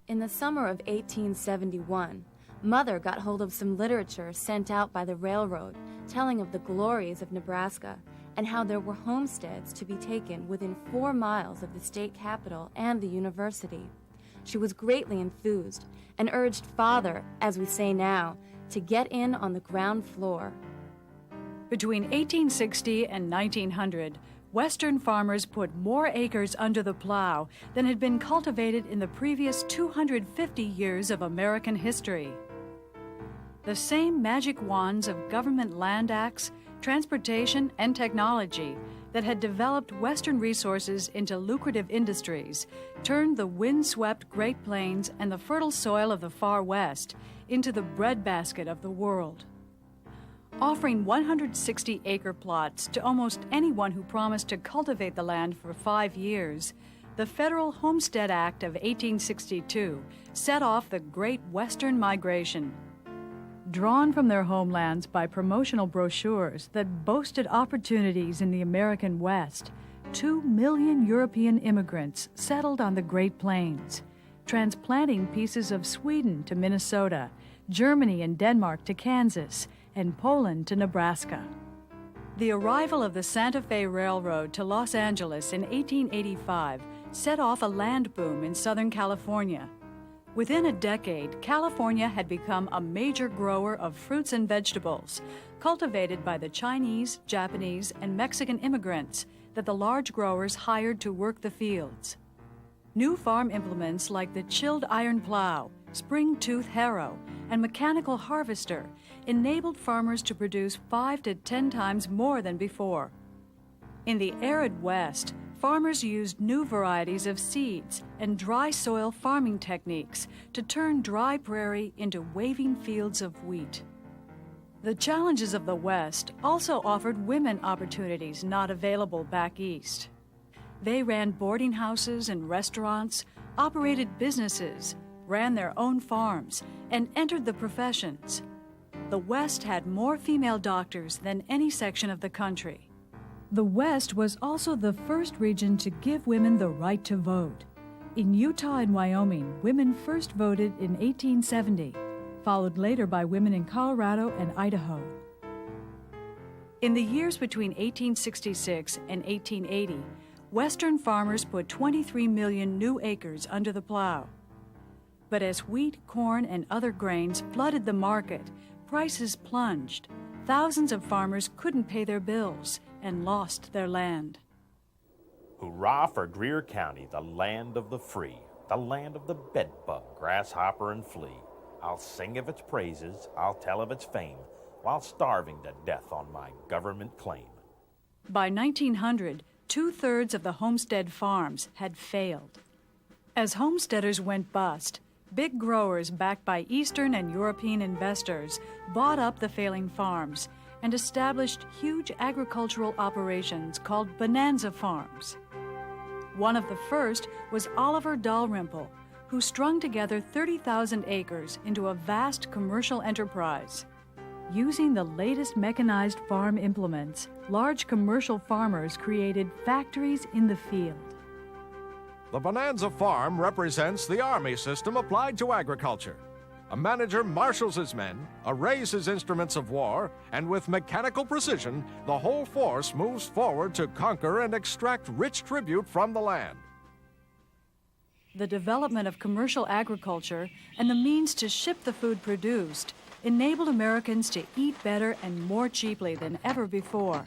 In the summer of 1871, Mother got hold of some literature sent out by the railroad telling of the glories of Nebraska and how there were homesteads to be taken within 4 miles of the state capital and the university. She was greatly enthused and urged Father, as we say now, to get in on the ground floor. Between 1860 and 1900, Western farmers put more acres under the plow than had been cultivated in the previous 250 years of American history. The same magic wands of government land acts, transportation, and technology that had developed Western resources into lucrative industries turned the wind-swept Great Plains and the fertile soil of the Far West into the breadbasket of the world. Offering 160-acre plots to almost anyone who promised to cultivate the land for 5 years, the Federal Homestead Act of 1862 set off the Great Western Migration. Drawn from their homelands by promotional brochures that boasted opportunities in the American West, 2 million European immigrants settled on the Great Plains, transplanting pieces of Sweden to Minnesota, Germany and Denmark to Kansas, and Poland to Nebraska. The arrival of the Santa Fe Railroad to Los Angeles in 1885 set off a land boom in Southern California. Within a decade, California had become a major grower of fruits and vegetables, cultivated by the Chinese, Japanese, and Mexican immigrants that the large growers hired to work the fields. New farm implements like the chilled iron plow, spring-tooth harrow, and mechanical harvester enabled farmers to produce 5 to 10 times more than before. In the arid West, farmers used new varieties of seeds and dry soil farming techniques to turn dry prairie into waving fields of wheat. The challenges of the West also offered women opportunities not available back east. They ran boarding houses and restaurants, operated businesses, ran their own farms, and entered the professions. The West had more female doctors than any section of the country. The West was also the first region to give women the right to vote. In Utah and Wyoming, women first voted in 1870, followed later by women in Colorado and Idaho. In the years between 1866 and 1880, Western farmers put 23 million new acres under the plow. But as wheat, corn, and other grains flooded the market, prices plunged. Thousands of farmers couldn't pay their bills and lost their land. Hurrah for Greer County, the land of the free, the land of the bedbug, grasshopper, and flea. I'll sing of its praises, I'll tell of its fame, while starving to death on my government claim. By 1900, 2/3 of the homestead farms had failed. As homesteaders went bust, big growers backed by Eastern and European investors bought up the failing farms and established huge agricultural operations called bonanza farms. One of the first was Oliver Dalrymple, who strung together 30,000 acres into a vast commercial enterprise. Using the latest mechanized farm implements, large commercial farmers created factories in the field. The Bonanza Farm represents the Army system applied to agriculture. A manager marshals his men, arrays his instruments of war, and with mechanical precision, the whole force moves forward to conquer and extract rich tribute from the land. The development of commercial agriculture and the means to ship the food produced enabled Americans to eat better and more cheaply than ever before.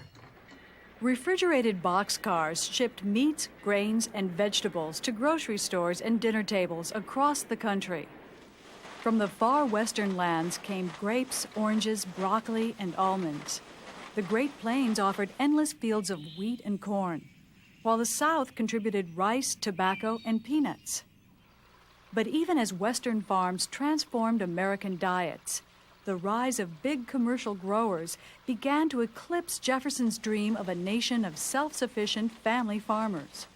Refrigerated boxcars shipped meats, grains, and vegetables to grocery stores and dinner tables across the country. From the far western lands came grapes, oranges, broccoli, and almonds. The Great Plains offered endless fields of wheat and corn, while the South contributed rice, tobacco, and peanuts. But even as Western farms transformed American diets, the rise of big commercial growers began to eclipse Jefferson's dream of a nation of self-sufficient family farmers.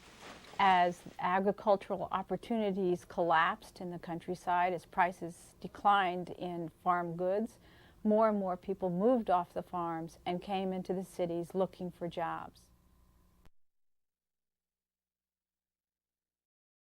As agricultural opportunities collapsed in the countryside, as prices declined in farm goods, more and more people moved off the farms and came into the cities looking for jobs.